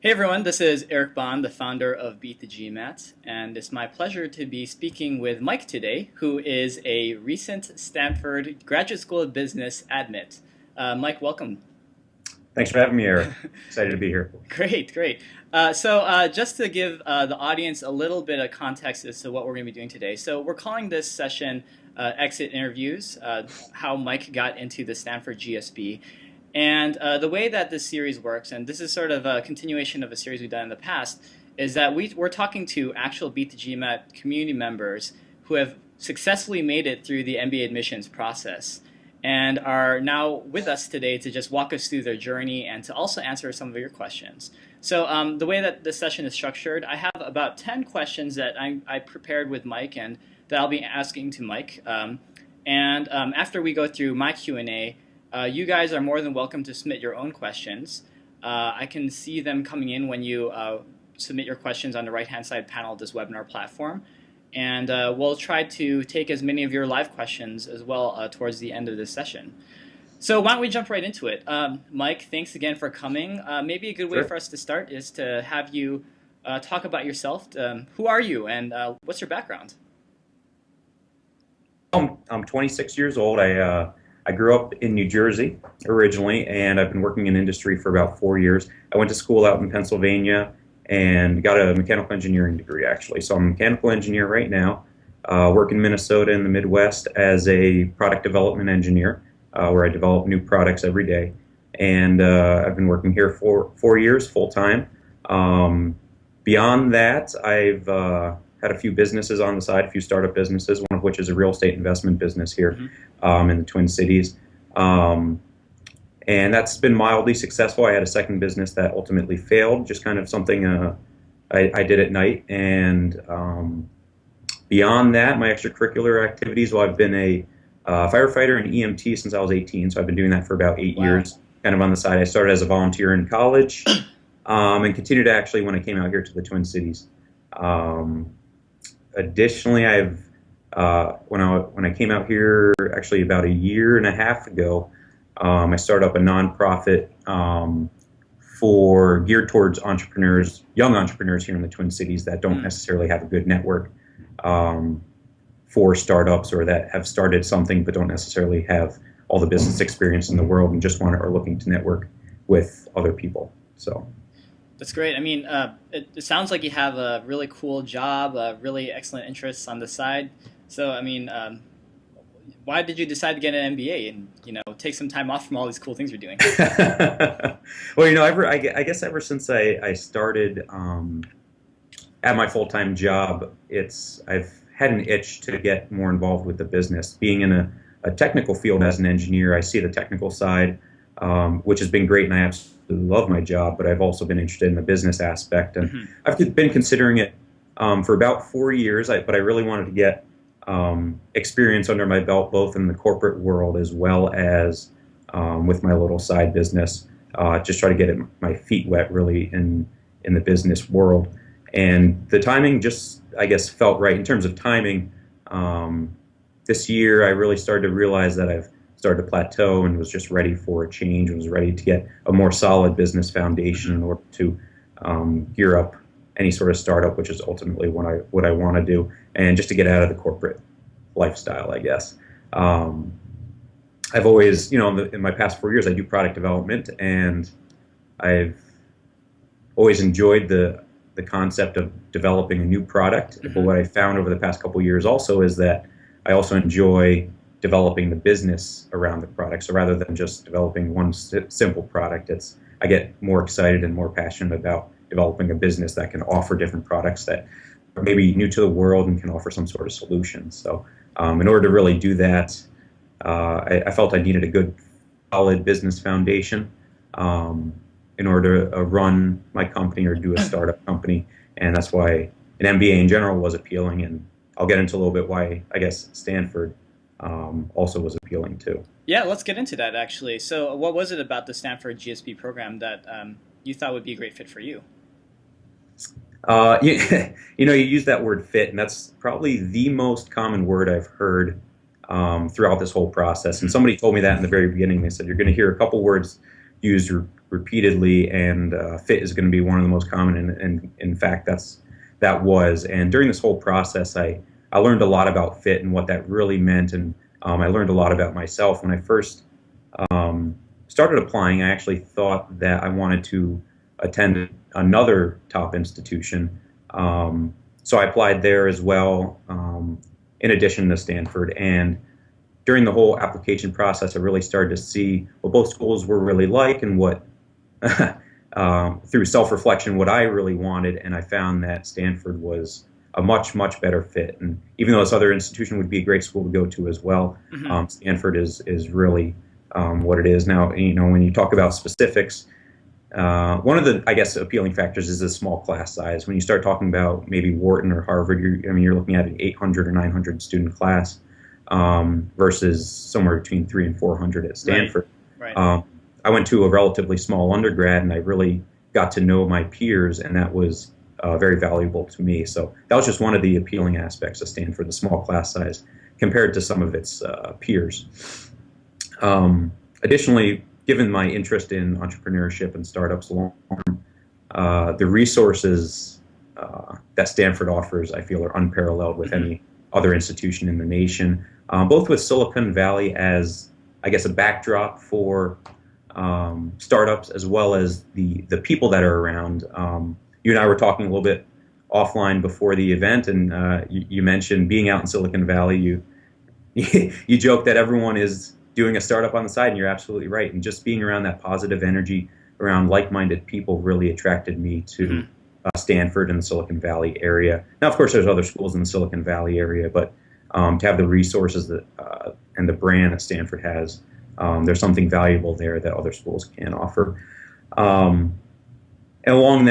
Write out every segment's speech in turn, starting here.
Hey everyone, this is Eric Bahn, the founder of Beat the GMAT, and it's my pleasure to be speaking with Mike today, who is a recent Stanford Graduate School of Business admit. Mike, welcome. Thanks for having me, Eric. Excited to be here. Great, great. Just to give the audience a little bit of context as to what we're going to be doing today. So we're calling this session Exit Interviews, how Mike got into the Stanford GSB. And the way that this series works, and this is sort of a continuation of a series we've done in the past, is that we're talking to actual Beat the GMAT community members who have successfully made it through the MBA admissions process and are now with us today to just walk us through their journey and to also answer some of your questions. So the way that this session is structured, I have about 10 questions that I prepared with Mike and that I'll be asking to Mike. After we go through my Q&A, you guys are more than welcome to submit your own questions. I can see them coming in when you submit your questions on the right-hand side panel of this webinar platform. And we'll try to take as many of your live questions as well towards the end of this session. So why don't we jump right into it? Mike, thanks again for coming. Maybe a good way for us to start is to have you talk about yourself. Who are you and what's your background? I'm 26 years old. I grew up in New Jersey originally, and I've been working in industry for about 4 years. I went to school out in Pennsylvania and got a mechanical engineering degree, actually. So I'm a mechanical engineer right now, work in Minnesota in the Midwest as a product development engineer, where I develop new products every day. And I've been working here for 4 years full-time. Beyond that, I've had a few businesses on the side, a few startup businesses, one of which is a real estate investment business here in the Twin Cities. And that's been mildly successful. I had a second business that ultimately failed, just kind of something I did at night. And beyond that, my extracurricular activities, well, I've been a firefighter and EMT since I was 18, so I've been doing that for about 8 years, kind of on the side. I started as a volunteer in college and continued actually when I came out here to the Twin Cities. Additionally, when I came out here actually about a year and a half ago, I started up a nonprofit geared towards entrepreneurs, young entrepreneurs here in the Twin Cities that don't necessarily have a good network for startups, or that have started something but don't necessarily have all the business experience in the world and just are looking to network with other people. So. That's great. I mean, it sounds like you have a really cool job, really excellent interests on the side. So, I mean, why did you decide to get an MBA and, take some time off from all these cool things you're doing? Well, I guess ever since I started at my full-time job, I've had an itch to get more involved with the business. Being in a technical field as an engineer, I see the technical side, which has been great, and I absolutely love my job, but I've also been interested in the business aspect, and I've been considering it for about 4 years, but I really wanted to get experience under my belt, both in the corporate world as well as with my little side business, just try to get my feet wet really in the business world. And the timing just, I guess, felt right. In terms of timing, this year I really started to realize that I've started to plateau and was just ready for a change, and was ready to get a more solid business foundation in order to gear up any sort of startup, which is ultimately what I want to do, and just to get out of the corporate lifestyle, I guess. I've always, in my past 4 years, I do product development, and I've always enjoyed the concept of developing a new product. But what I found over the past couple of years also is that I also enjoy developing the business around the product. So rather than just developing one simple product, I get more excited and more passionate about developing a business that can offer different products that are maybe new to the world and can offer some sort of solution. So in order to really do that, I felt I needed a good, solid business foundation in order to run my company or do a startup company. And that's why an MBA in general was appealing. And I'll get into a little bit why, I guess, Stanford also was appealing too. Yeah, let's get into that actually. So what was it about the Stanford GSB program that you thought would be a great fit for you? You use that word fit, and that's probably the most common word I've heard throughout this whole process. And somebody told me that in the very beginning. They said, you're going to hear a couple words used repeatedly, and fit is going to be one of the most common. And in fact, that was. And during this whole process, I learned a lot about fit and what that really meant, and I learned a lot about myself. When I first started applying, I actually thought that I wanted to attend another top institution. So I applied there as well, in addition to Stanford. And during the whole application process, I really started to see what both schools were really like and what, through self-reflection, what I really wanted. And I found that Stanford was a much, much better fit. And even though this other institution would be a great school to go to as well, Stanford is really what it is. Now, when you talk about specifics, one of the, I guess, appealing factors is the small class size. When you start talking about maybe Wharton or Harvard, you're looking at an 800 or 900 student class versus somewhere between 300 and 400 at Stanford. Right. I went to a relatively small undergrad, and I really got to know my peers, and that was very valuable to me. So that was just one of the appealing aspects of Stanford, the small class size compared to some of its peers. Additionally, given my interest in entrepreneurship and startups long term, the resources that Stanford offers, I feel, are unparalleled with any other institution in the nation, both with Silicon Valley as, I guess, a backdrop for startups, as well as the people that are around. You and I were talking a little bit offline before the event, and you mentioned being out in Silicon Valley. You joke that everyone is doing a startup on the side, and you're absolutely right. And just being around that positive energy, around like-minded people, really attracted me to Stanford and the Silicon Valley area. Now, of course, there's other schools in the Silicon Valley area, but to have the resources that and the brand that Stanford has, there's something valuable there that other schools can't offer. And along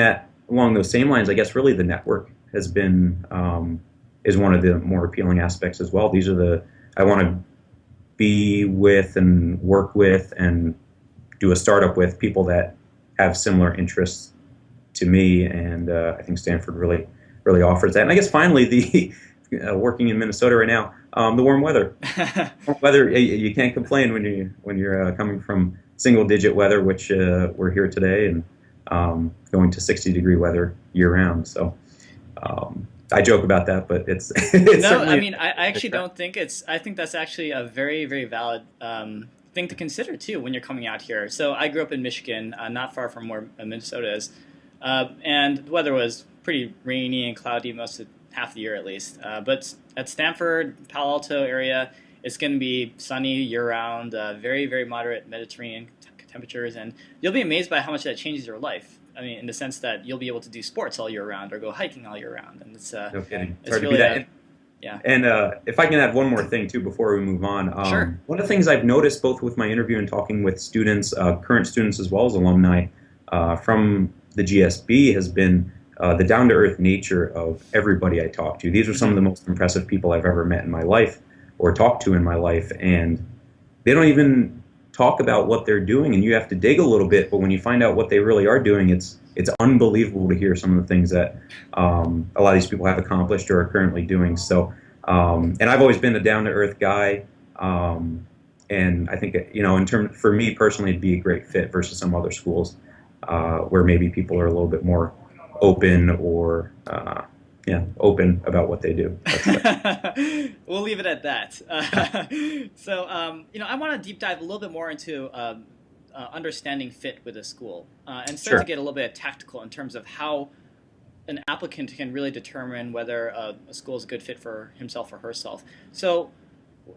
those same lines, I guess really the network has been is one of the more appealing aspects as well. These are I want to be with and work with and do a startup with people that have similar interests to me, and I think Stanford really offers that. And I guess finally, the working in Minnesota right now, the warm weather. Warm weather, you can't complain when you're coming from single-digit weather, which we're here today, and going to 60-degree weather year-round. So I joke about that, but it's no. I mean, I actually don't think it's. I think that's actually a very, very valid thing to consider too when you're coming out here. So I grew up in Michigan, not far from where Minnesota is, and the weather was pretty rainy and cloudy most of half the year at least. But at Stanford, Palo Alto area, it's going to be sunny year-round, very, very moderate Mediterranean temperatures, and you'll be amazed by how much that changes your life. I mean, in the sense that you'll be able to do sports all year round or go hiking all year round, and it's no kidding. It's hard really to be that. Yeah. And if I can add one more thing too before we move on, sure. One of the things I've noticed both with my interview and talking with students, current students as well as alumni from the GSB, has been the down-to-earth nature of everybody I talk to. These are some of the most impressive people I've ever met in my life or talked to in my life, and they don't even talk about what they're doing, and you have to dig a little bit, but when you find out what they really are doing, it's unbelievable to hear some of the things that a lot of these people have accomplished or are currently doing. So, and I've always been a down-to-earth guy, and I think, for me personally, it'd be a great fit versus some other schools where maybe people are a little bit more open or open about what they do. We'll leave it at that. So, I want to deep dive a little bit more into understanding fit with a school and start to get a little bit tactical in terms of how an applicant can really determine whether a school is a good fit for himself or herself. So,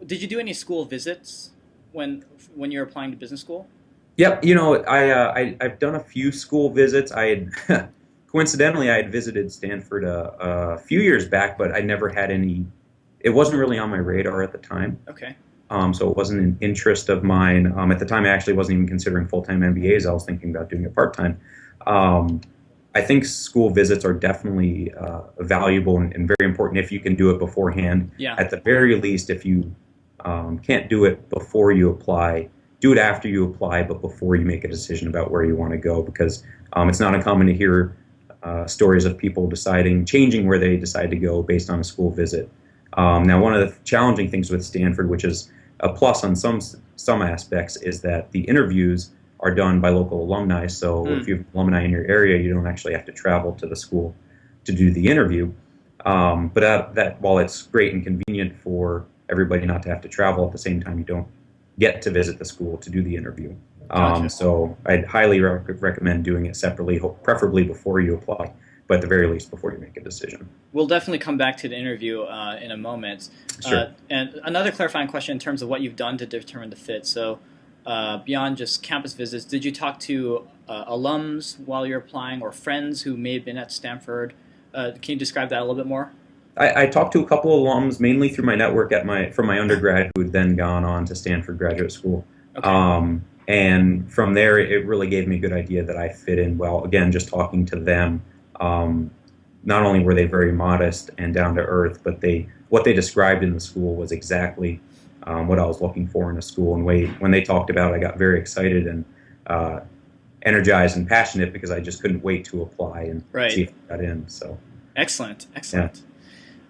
did you do any school visits when you're applying to business school? Yep. I've done a few school visits. Coincidentally, I had visited Stanford a few years back, but I never had any. It wasn't really on my radar at the time. Okay. So it wasn't an interest of mine. At the time, I actually wasn't even considering full-time MBAs. I was thinking about doing it part-time. I think school visits are definitely valuable and very important if you can do it beforehand. Yeah. At the very least, if you can't do it before you apply, do it after you apply, but before you make a decision about where you want to go, because it's not uncommon to hear stories of people changing where they decide to go based on a school visit. Now, one of the challenging things with Stanford, which is a plus on some aspects, is that the interviews are done by local alumni. So if you have alumni in your area, you don't actually have to travel to the school to do the interview. But that while it's great and convenient for everybody not to have to travel, at the same time you don't get to visit the school to do the interview. Gotcha. So I'd highly recommend doing it separately, preferably before you apply, but at the very least before you make a decision. We'll definitely come back to the interview in a moment. Sure. And another clarifying question in terms of what you've done to determine the fit. So beyond just campus visits, did you talk to alums while you're applying or friends who may have been at Stanford? Can you describe that a little bit more? I talked to a couple of alums, mainly through my network from my undergrad, who had then gone on to Stanford Graduate School. Okay. And from there, it really gave me a good idea that I fit in well. Again, just talking to them, not only were they very modest and down to earth, but what they described in the school was exactly what I was looking for in a school. And when they talked about it, I got very excited and energized and passionate because I just couldn't wait to apply and see if I got in. So excellent.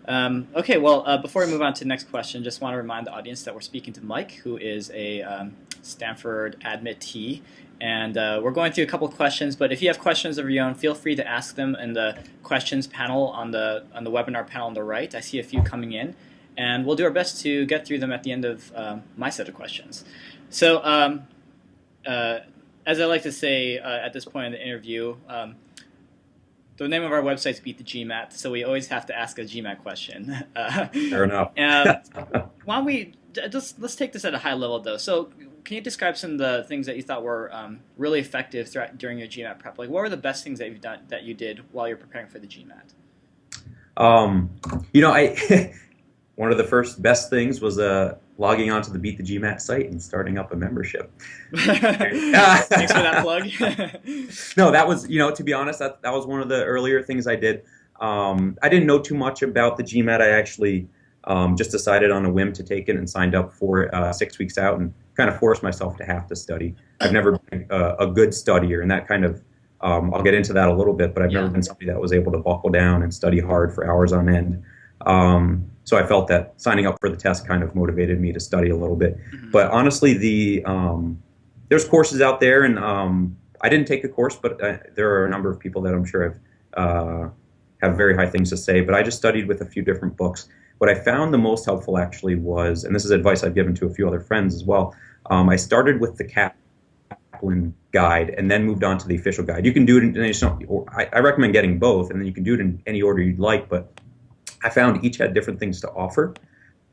Okay, well, before we move on to the next question, just want to remind the audience that we're speaking to Mike, who is a Stanford admittee, and we're going through a couple of questions. But if you have questions of your own, feel free to ask them in the questions panel on the webinar panel on the right. I see a few coming in, and we'll do our best to get through them at the end of my set of questions. So, as I like to say at this point in the interview, the name of our website is Beat the GMAT, so we always have to ask a GMAT question. Fair enough. Why don't we let's take this at a high level, though. So, can you describe some of the things that you thought were really effective during your GMAT prep? Like, what were the best things that you did while you're preparing for the GMAT? One of the first best things was logging onto the Beat the GMAT site and starting up a membership. Thanks for that plug. No, that was, to be honest, that was one of the earlier things I did. I didn't know too much about the GMAT. I actually just decided on a whim to take it and signed up for 6 weeks out and kind of forced myself to have to study. I've never been a good studier, and that kind of, I'll get into that a little bit, but I've never been somebody that was able to buckle down and study hard for hours on end. So I felt that signing up for the test kind of motivated me to study a little bit. Mm-hmm. But honestly, there's courses out there, and I didn't take a course, but there are a number of people that I'm sure have very high things to say. But I just studied with a few different books. What I found the most helpful actually was, and this is advice I've given to a few other friends as well, I started with the Kaplan guide and then moved on to the official guide. You can do it I recommend getting both, and then you can do it in any order you'd like, but I found each had different things to offer.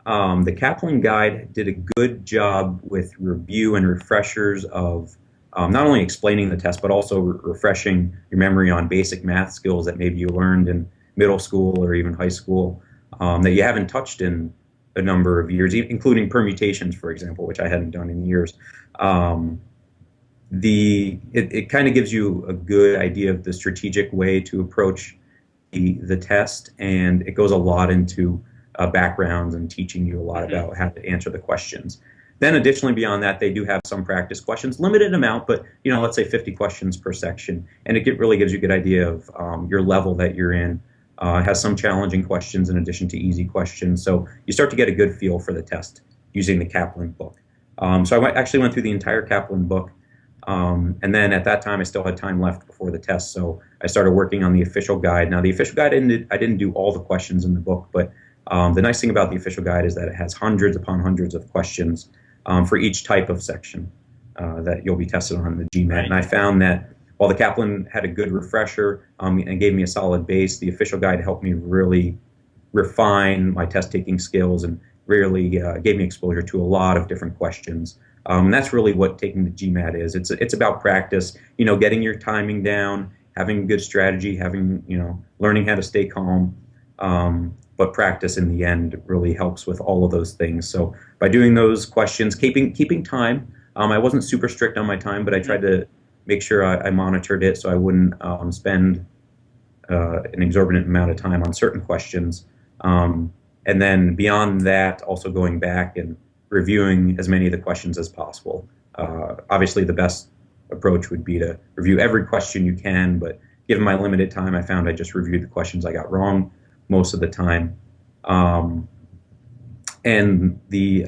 The Kaplan guide did a good job with review and refreshers of not only explaining the test, but also refreshing your memory on basic math skills that maybe you learned in middle school or even high school that you haven't touched in a number of years, including permutations, for example, which I hadn't done in years. It kind of gives you a good idea of the strategic way to approach the test, and it goes a lot into backgrounds and teaching you a lot about how to answer the questions. Then additionally, beyond that, they do have some practice questions, limited amount, but let's say 50 questions per section, and it really gives you a good idea of your level that you're in. It has some challenging questions in addition to easy questions, so you start to get a good feel for the test using the Kaplan book. So I actually went through the entire Kaplan book. And then at that time, I still had time left before the test, so I started working on the official guide. Now, the official guide, I didn't do all the questions in the book, but the nice thing about the official guide is that it has hundreds upon hundreds of questions for each type of section that you'll be tested on in the GMAT. Right. And I found that while the Kaplan had a good refresher and gave me a solid base, the official guide helped me really refine my test-taking skills and really gave me exposure to a lot of different questions. And that's really what taking the GMAT is. It's about practice, getting your timing down, having a good strategy, learning how to stay calm. But practice in the end really helps with all of those things. So by doing those questions, keeping time, I wasn't super strict on my time, but I tried to make sure I monitored it so I wouldn't spend an exorbitant amount of time on certain questions. And then beyond that, also going back and reviewing as many of the questions as possible. Obviously, the best approach would be to review every question you can, but given my limited time, I found I just reviewed the questions I got wrong most of the time. And And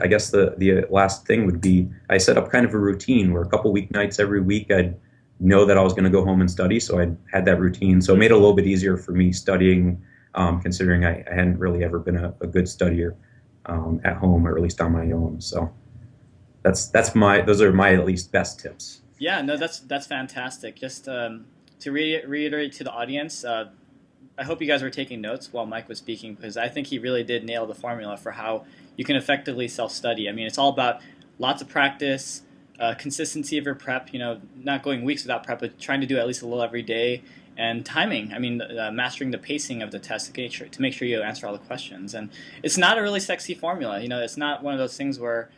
I guess the last thing would be I set up kind of a routine where a couple weeknights every week I'd know that I was going to go home and study. So I had that routine. So it made it a little bit easier for me studying, considering I hadn't really ever been a good studier at home, or at least on my own. So those are my at least best tips. Yeah, no, that's fantastic. Just to reiterate to the audience, I hope you guys were taking notes while Mike was speaking, because I think he really did nail the formula for how you can effectively self-study. I mean, it's all about lots of practice, consistency of your prep, not going weeks without prep, but trying to do at least a little every day, and timing. I mean, mastering the pacing of the test to make sure you answer all the questions. And it's not a really sexy formula. It's not one of those things where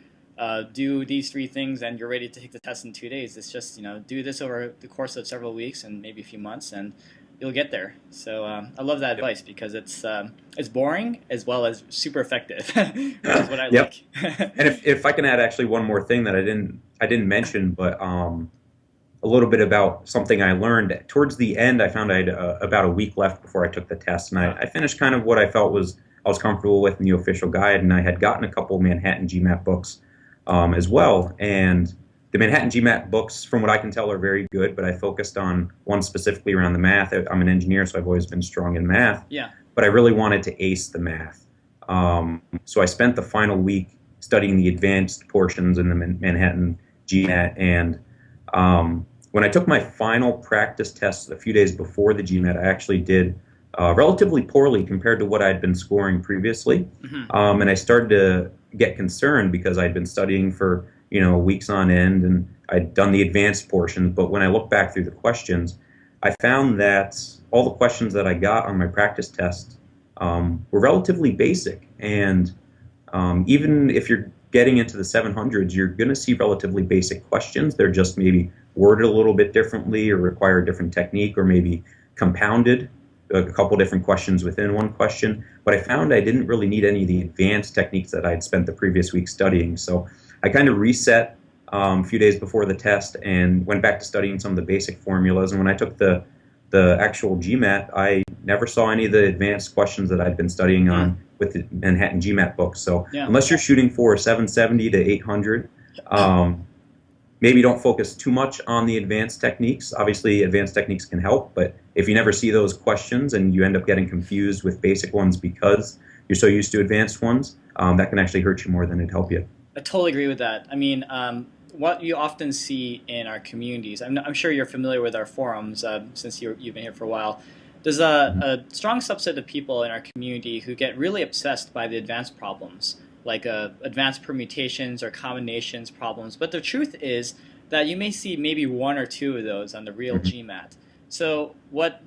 do these 3 things and you're ready to take the test in 2 days. It's just, do this over the course of several weeks and maybe a few months, and you'll get there. So I love that advice, because it's boring as well as super effective, which is what I Yep. like. And if I can add actually one more thing that I didn't mention, but a little bit about something I learned towards the end. I found I had about a week left before I took the test, and I finished kind of what I felt I was comfortable with in the official guide, and I had gotten a couple Manhattan GMAT books as well. And the Manhattan GMAT books, from what I can tell, are very good, but I focused on one specifically around the math. I'm an engineer, so I've always been strong in math, Yeah. but I really wanted to ace the math. So I spent the final week studying the advanced portions in the Manhattan GMAT, and when I took my final practice test a few days before the GMAT, I actually did relatively poorly compared to what I'd been scoring previously. Mm-hmm. And I started to get concerned because I'd been studying for weeks on end, and I'd done the advanced portions. But when I look back through the questions, I found that all the questions that I got on my practice test were relatively basic. And even if you're getting into the 700s, you're going to see relatively basic questions. They're just maybe worded a little bit differently, or require a different technique, or maybe compounded a couple different questions within one question. But I found I didn't really need any of the advanced techniques that I'd spent the previous week studying. So I kind of reset a few days before the test and went back to studying some of the basic formulas. And when I took the actual GMAT, I never saw any of the advanced questions that I'd been studying on with the Manhattan GMAT books. So unless you're shooting for 770 to 800, maybe don't focus too much on the advanced techniques. Obviously, advanced techniques can help, but if you never see those questions and you end up getting confused with basic ones because you're so used to advanced ones, that can actually hurt you more than it'd help you. I totally agree with that. I mean, what you often see in our communities, I'm sure you're familiar with our forums since you've been here for a while. There's a strong subset of people in our community who get really obsessed by the advanced problems, like advanced permutations or combinations problems. But the truth is that you may see maybe 1 or 2 of those on the real GMAT. So what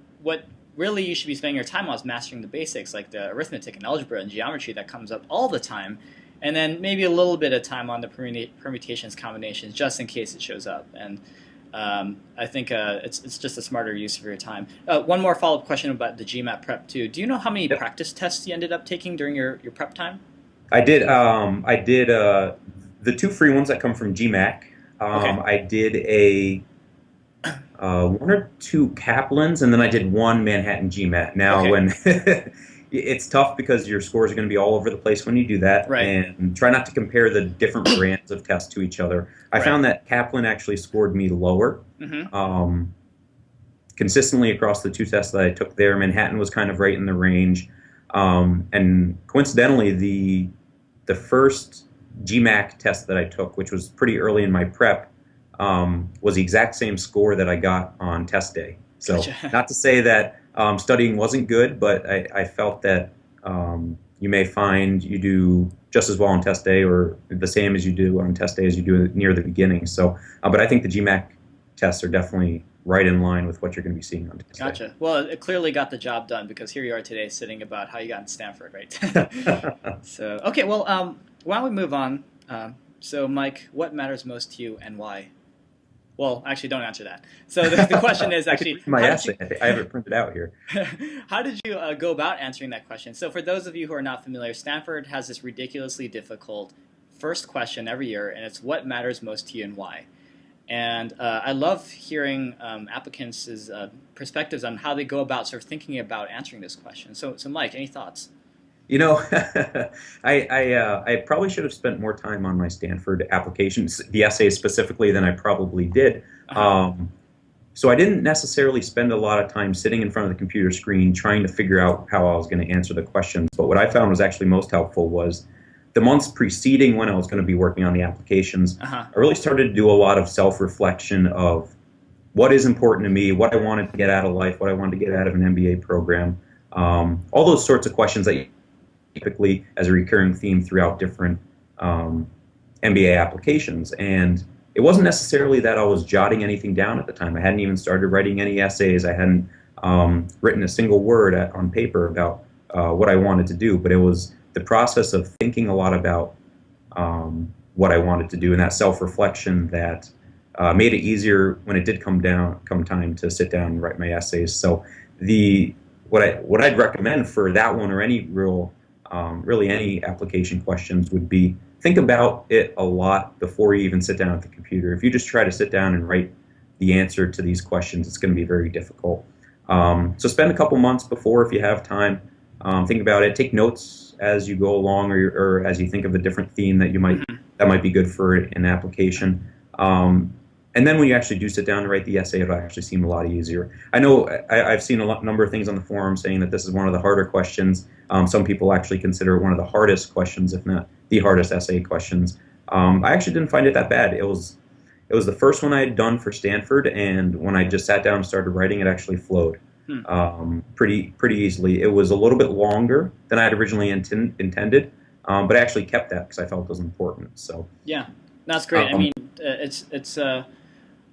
really you should be spending your time on is mastering the basics, like the arithmetic and algebra and geometry that comes up all the time, and then maybe a little bit of time on the permutations, combinations, just in case it shows up. And I think it's just a smarter use of your time. One more follow-up question about the GMAT prep too. Do you know how many practice tests you ended up taking during your prep time? I did. I did the 2 free ones that come from GMAT. Okay. I did 1 or 2 Kaplans, and then I did 1 Manhattan GMAT. Now, when it's tough because your scores are going to be all over the place when you do that, Right. and try not to compare the different brands of tests to each other. I found that Kaplan actually scored me lower. Consistently across the 2 tests that I took there. Manhattan was kind of right in the range. And coincidentally, the first GMAT test that I took, which was pretty early in my prep, was the exact same score that I got on test day. So not to say that studying wasn't good, but I felt that you may find you do just as well on test day, or the same as you do on test day as you do near the beginning. So, but I think the GMAT tests are definitely right in line with what you're going to be seeing on test day. Gotcha. Well, it clearly got the job done, because here you are today sitting about how you got in Stanford, right? So, okay, well, why don't we move on? So, Mike, what matters most to you and why? Well, actually, don't answer that. So the question is actually... my essay. I have it printed out here. How did you go about answering that question? So for those of you who are not familiar, Stanford has this ridiculously difficult first question every year, and it's what matters most to you and why. And I love hearing applicants' perspectives on how they go about sort of thinking about answering this question. So Mike, any thoughts? You know, I probably should have spent more time on my Stanford applications, the essays specifically, than I probably did. Uh-huh. So I didn't necessarily spend a lot of time sitting in front of the computer screen trying to figure out how I was going to answer the questions. But what I found was actually most helpful was the months preceding when I was going to be working on the applications. Uh-huh. I really started to do a lot of self-reflection of what is important to me, what I wanted to get out of life, what I wanted to get out of an MBA program, all those sorts of questions that you typically as a recurring theme throughout different MBA applications. And it wasn't necessarily that I was jotting anything down at the time. I hadn't even started writing any essays. I hadn't written a single word on paper about what I wanted to do. But it was the process of thinking a lot about what I wanted to do, and that self-reflection that made it easier when it did come time to sit down and write my essays. So what I'd recommend for that one or any really any application questions would be think about it a lot before you even sit down at the computer. If you just try to sit down and write the answer to these questions, it's going to be very difficult. So spend a couple months before, if you have time, think about it. Take notes as you go along, or as you think of a different theme that that might be good for an application. And then when you actually do sit down and write the essay, it'll actually seem a lot easier. I know I've seen number of things on the forum saying that this is one of the harder questions. Some people actually consider it one of the hardest questions, if not the hardest essay questions. I actually didn't find it that bad. It was the first one I had done for Stanford, and when I just sat down and started writing, it actually flowed pretty easily. It was a little bit longer than I had originally intended, but I actually kept that because I felt it was important. So Yeah, that's great. I mean, it's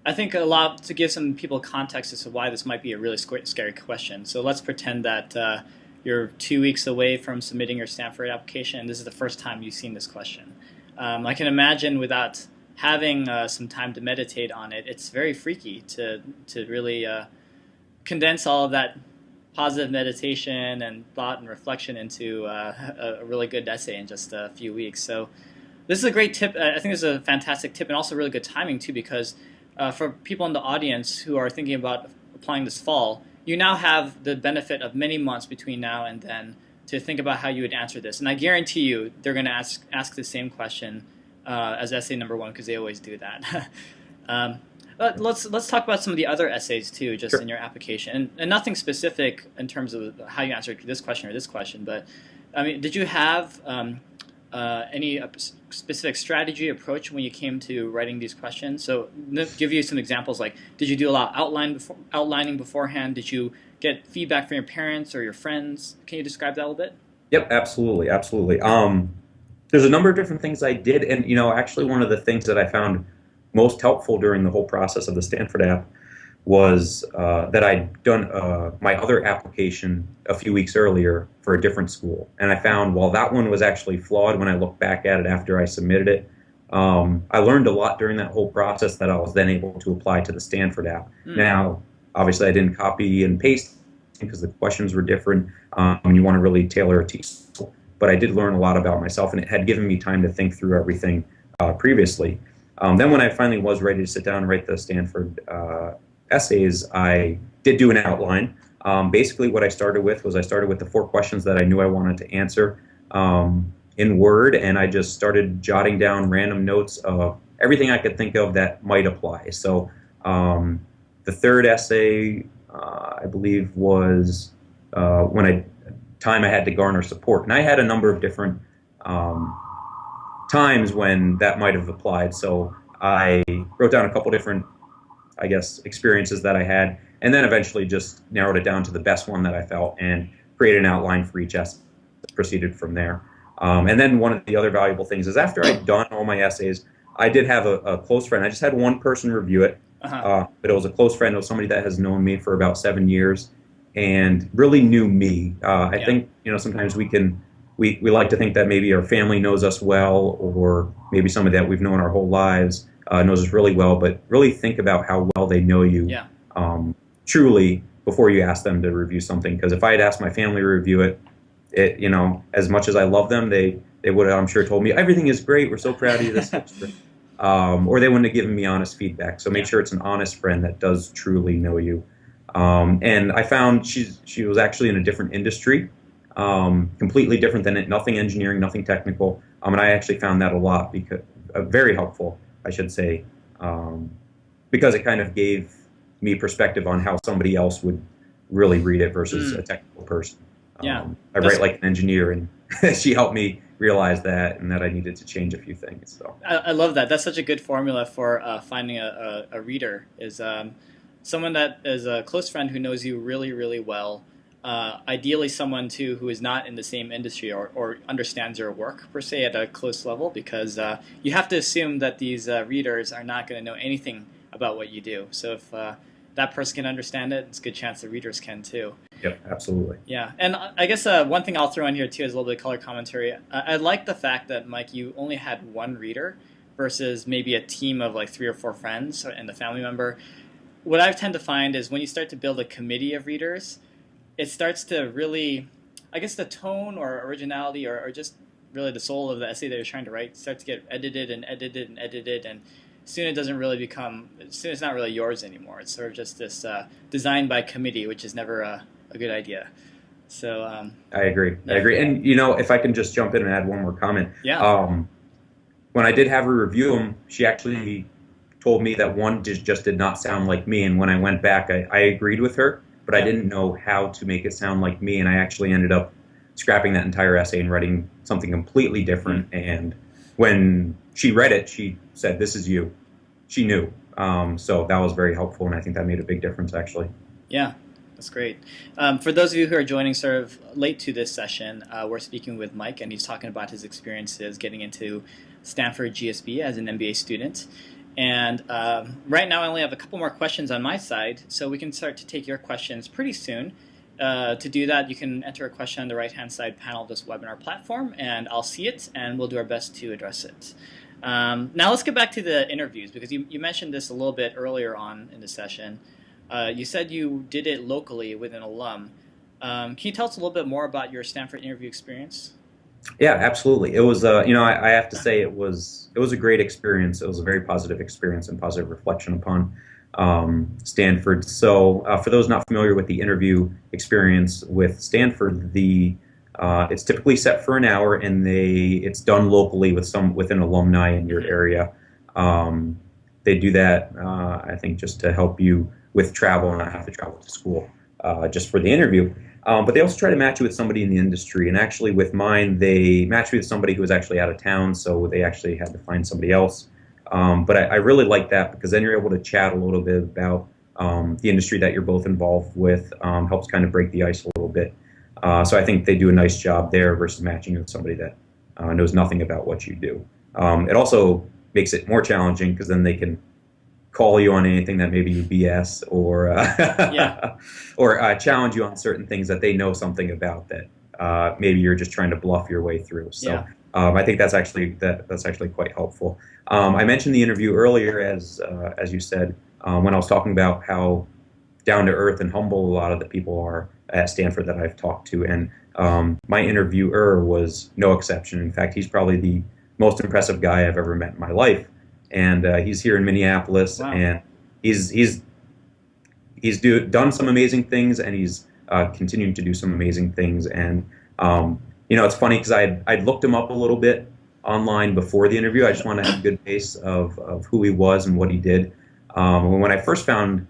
I think a lot to give some people context as to why this might be a really scary question. So let's pretend that you're 2 weeks away from submitting your Stanford application, and this is the first time you've seen this question. I can imagine without having some time to meditate on it, it's very freaky to really condense all of that positive meditation and thought and reflection into a really good essay in just a few weeks. So this is a great tip. I think this is a fantastic tip, and also really good timing too, because for people in the audience who are thinking about applying this fall, you now have the benefit of many months between now and then to think about how you would answer this. And I guarantee you they're going to ask the same question as essay number one, because they always do that. Let's talk about some of the other essays too, just Sure. in your application, and nothing specific in terms of how you answered this question or this question. But I mean, did you have any specific strategy approach when you came to writing these questions? So give you some examples, like did you do a lot of outlining beforehand? Did you get feedback from your parents or your friends? Can you describe that a little bit? Yep, absolutely. There's a number of different things I did, and actually one of the things that I found most helpful during the whole process of the Stanford app was that I'd done my other application a few weeks earlier for a different school. And I found while that one was actually flawed when I look back at it after I submitted it, I learned a lot during that whole process that I was then able to apply to the Stanford app. Now, obviously I didn't copy and paste because the questions were different, and you want to really tailor it to each school. But I did learn a lot about myself, and it had given me time to think through everything previously. Then when I finally was ready to sit down and write the Stanford essays, I did do an outline. Basically what I started with the 4 questions that I knew I wanted to answer in Word, and I just started jotting down random notes of everything I could think of that might apply. So the third essay, I believe, was time I had to garner support. And I had a number of different times when that might have applied. So I wrote down a couple different, I guess, experiences that I had, and then eventually just narrowed it down to the best one that I felt and created an outline for each essay, proceeded from there. And then one of the other valuable things is after I'd done all my essays, I did have a close friend. I just had one person review it, but it was a close friend. It was somebody that has known me for about 7 years and really knew me. I think, sometimes we like to think that maybe our family knows us well, or maybe somebody that we've known our whole lives knows us really well, but really think about how well they know you truly before you ask them to review something. Because if I had asked my family to review it, as much as I love them, they would have, I'm sure, told me, everything is great, we're so proud of you, this is great. Or they wouldn't have given me honest feedback. So make sure it's an honest friend that does truly know you. And I found she was actually in a different industry. completely different than it, nothing engineering, nothing technical. And I actually found that a lot because very helpful, I should say, because it kind of gave me perspective on how somebody else would really read it versus a technical person. Yeah, I write like an engineer, and she helped me realize that and that I needed to change a few things. So I love that. That's such a good formula for finding a reader, is someone that is a close friend who knows you really, really well. Ideally someone too who is not in the same industry or understands your work per se at a close level, because you have to assume that these readers are not going to know anything about what you do. So if that person can understand it, it's a good chance the readers can too. yep, absolutely. Yeah, and I guess one thing I'll throw in here too is a little bit of color commentary. I like the fact that, Mike, you only had one reader versus maybe a team of like 3 or 4 friends and a family member. What I tend to find is when you start to build a committee of readers, it starts to really, I guess the tone or originality or just really the soul of the essay that you're trying to write starts to get edited and edited and edited, and soon it doesn't really become, soon it's not really yours anymore. It's sort of just this designed by committee, which is never a good idea. So I agree. I agree. And if I can just jump in and add one more comment. Yeah. When I did have her review them, she actually told me that one just did not sound like me. And when I went back, I agreed with her, but I didn't know how to make it sound like me. And I actually ended up scrapping that entire essay and writing something completely different. And when she read it, she said, "This is you." She knew. So that was very helpful. And I think that made a big difference, actually. Yeah. That's great. For those of you who are joining sort of late to this session, we're speaking with Mike, and he's talking about his experiences getting into Stanford GSB as an MBA student. And right now I only have a couple more questions on my side, so we can start to take your questions pretty soon. To do that, you can enter a question on the right-hand side panel of this webinar platform, and I'll see it, and we'll do our best to address it. Now let's get back to the interviews, because you mentioned this a little bit earlier on in the session. You said you did it locally with an alum. Can you tell us a little bit more about your Stanford interview experience? Yeah, absolutely. It was, I have to say it was a great experience. It was a very positive experience and positive reflection upon Stanford. So for those not familiar with the interview experience with Stanford, it's typically set for an hour, and it's done locally with an alumni in your area. They do that, I think, just to help you with travel and not have to travel to school just for the interview. But they also try to match you with somebody in the industry. And actually with mine, they matched me with somebody who was actually out of town, so they actually had to find somebody else. But I really like that, because then you're able to chat a little bit about the industry that you're both involved with, helps kind of break the ice a little bit. So I think they do a nice job there versus matching you with somebody that knows nothing about what you do. It also makes it more challenging, because then they can call you on anything that maybe you BS or or challenge you on certain things that they know something about that maybe you're just trying to bluff your way through. So I think that's actually quite helpful. I mentioned the interview earlier, as you said, when I was talking about how down to earth and humble a lot of the people are at Stanford that I've talked to, and my interviewer was no exception. In fact, he's probably the most impressive guy I've ever met in my life. And he's here in Minneapolis, and he's done some amazing things, and he's continuing to do some amazing things. And it's funny, because I'd looked him up a little bit online before the interview. I just wanted to have a good base of who he was and what he did. When I first found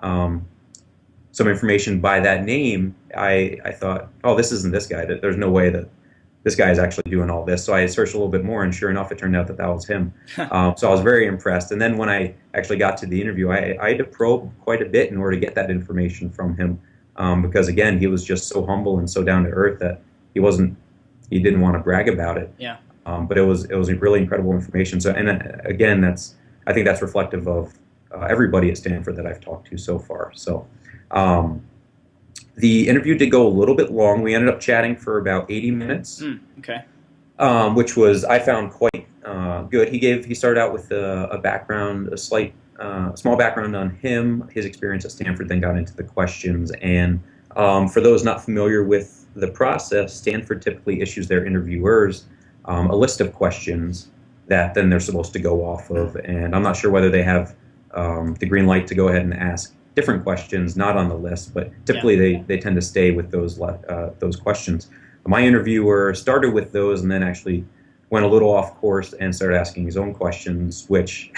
some information by that name, I thought, oh, this isn't this guy. There's no way that this guy is actually doing all this. So I searched a little bit more, and sure enough, it turned out that was him. So I was very impressed. And then when I actually got to the interview, I had to probe quite a bit in order to get that information from him, because again, he was just so humble and so down to earth that he didn't want to brag about it. Yeah. But it was really incredible information. So, and again, I think that's reflective of everybody at Stanford that I've talked to so far. So. The interview did go a little bit long. We ended up chatting for about 80 minutes, okay. Which I found quite good. He started out with a background, small background on him, his experience at Stanford, then got into the questions. And for those not familiar with the process, Stanford typically issues their interviewers a list of questions that then they're supposed to go off of. And I'm not sure whether they have the green light to go ahead and ask different questions, not on the list, but typically they tend to stay with those questions. My interviewer started with those and then actually went a little off course and started asking his own questions, which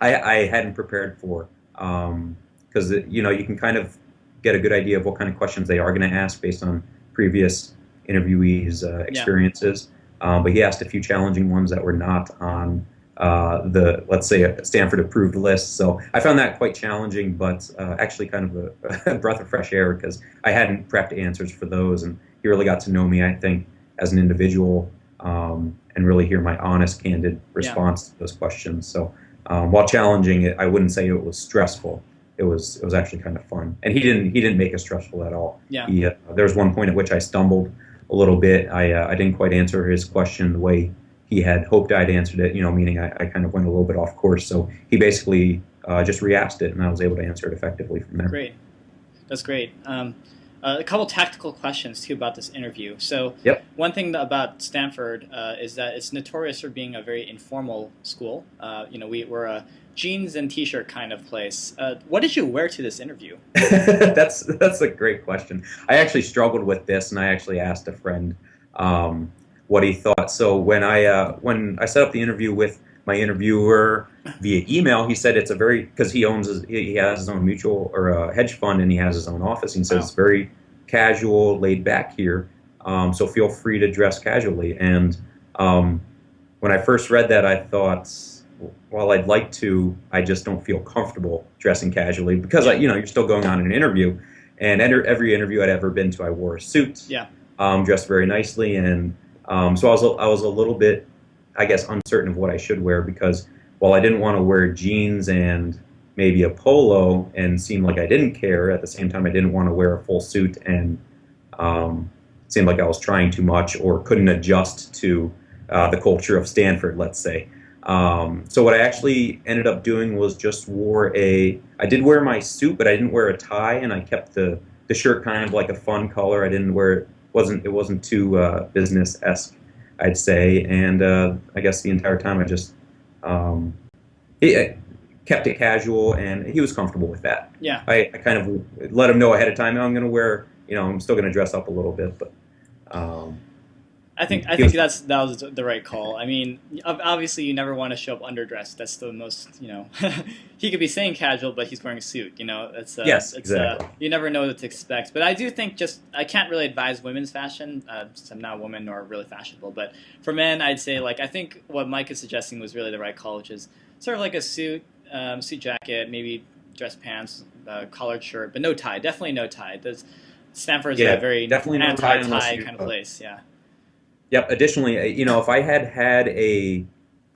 I hadn't prepared for. Because you can kind of get a good idea of what kind of questions they are going to ask based on previous interviewees' experiences. But he asked a few challenging ones that were not on let's say, a Stanford approved list. So I found that quite challenging, but actually kind of a breath of fresh air because I hadn't prepped answers for those, and he really got to know me, I think, as an individual, and really hear my honest, candid response to those questions. So while challenging, I wouldn't say it was stressful. It was actually kind of fun, and he didn't make it stressful at all. Yeah. There was one point at which I stumbled a little bit. I didn't quite answer his question the way he had hoped I'd answered it, meaning I kind of went a little bit off course. So he basically just re-asked it, and I was able to answer it effectively from there. Great. That's great. A couple tactical questions, too, about this interview. So one thing about Stanford is that it's notorious for being a very informal school. We're a jeans and T-shirt kind of place. What did you wear to this interview? That's a great question. I actually struggled with this, and I actually asked a friend what he thought. So when I set up the interview with my interviewer via email, he said it's because he has his own mutual or a hedge fund, and he has his own office. And he says it's very casual, laid back here. So feel free to dress casually. And when I first read that, I thought, while I'd like to, I just don't feel comfortable dressing casually because you're still going on an interview. And every interview I'd ever been to, I wore a suit, dressed very nicely, and so I was a little bit, I guess, uncertain of what I should wear because while I didn't want to wear jeans and maybe a polo and seem like I didn't care, at the same time I didn't want to wear a full suit and seem like I was trying too much or couldn't adjust to the culture of Stanford, let's say. So what I actually ended up doing was just I did wear my suit, but I didn't wear a tie, and I kept the shirt kind of like a fun color. I didn't wear it. It wasn't too business-esque, I'd say, and I guess the entire time I just kept it casual, and he was comfortable with that. Yeah. I kind of let him know ahead of time, I'm going to wear, I'm still going to dress up a little bit, but I think that was the right call. I mean, obviously you never want to show up underdressed. That's the most, he could be saying casual, but he's wearing a suit. Exactly. You never know what to expect. But I do think I can't really advise women's fashion. Since I'm not a woman nor really fashionable. But for men, I'd say I think what Mike is suggesting was really the right call, which is sort of like a suit jacket, maybe dress pants, collared shirt, but no tie. Definitely no tie. Stanford's a very anti-tie kind of place. Yeah. Yep. Additionally, if I had a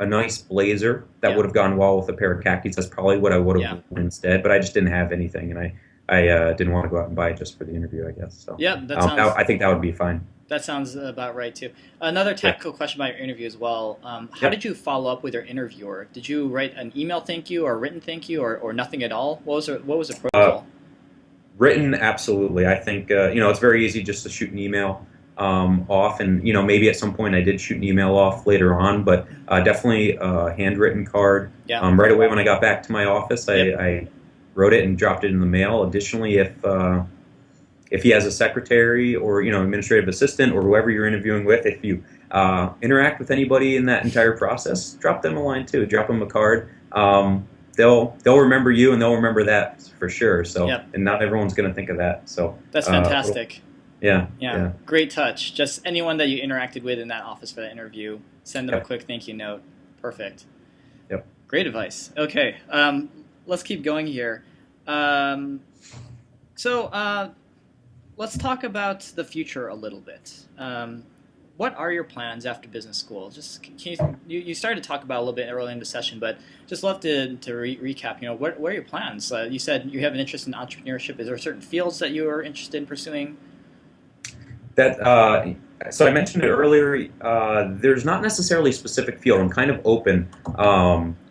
nice blazer, that would have gone well with a pair of khakis. That's probably what I would have worn instead. But I just didn't have anything, and I didn't want to go out and buy it just for the interview, I guess. So I think that would be fine. That sounds about right too. Another technical question about your interview as well. How did you follow up with your interviewer? Did you write an email thank you or a written thank you or nothing at all? What was the protocol? Written, absolutely. I think it's very easy just to shoot an email off, and maybe at some point I did shoot an email off later on, but definitely a handwritten card. Right away when I got back to my office, I wrote it and dropped it in the mail. Additionally, if he has a secretary or administrative assistant or whoever you're interviewing with, if you interact with anybody in that entire process, drop them a line too. Drop them a card. They'll remember you, and they'll remember that for sure. So, and not everyone's going to think of that. So that's fantastic. Yeah. Great touch. Just anyone that you interacted with in that office for that interview, send them a quick thank you note. Perfect. Yep. Great advice. Okay, let's keep going here. So let's talk about the future a little bit. What are your plans after business school? Just you started to talk about a little bit earlier in the session, but just love to recap. What are your plans? You said you have an interest in entrepreneurship. Is there certain fields that you are interested in pursuing? So I mentioned it earlier. There's not necessarily a specific field. I'm kind of open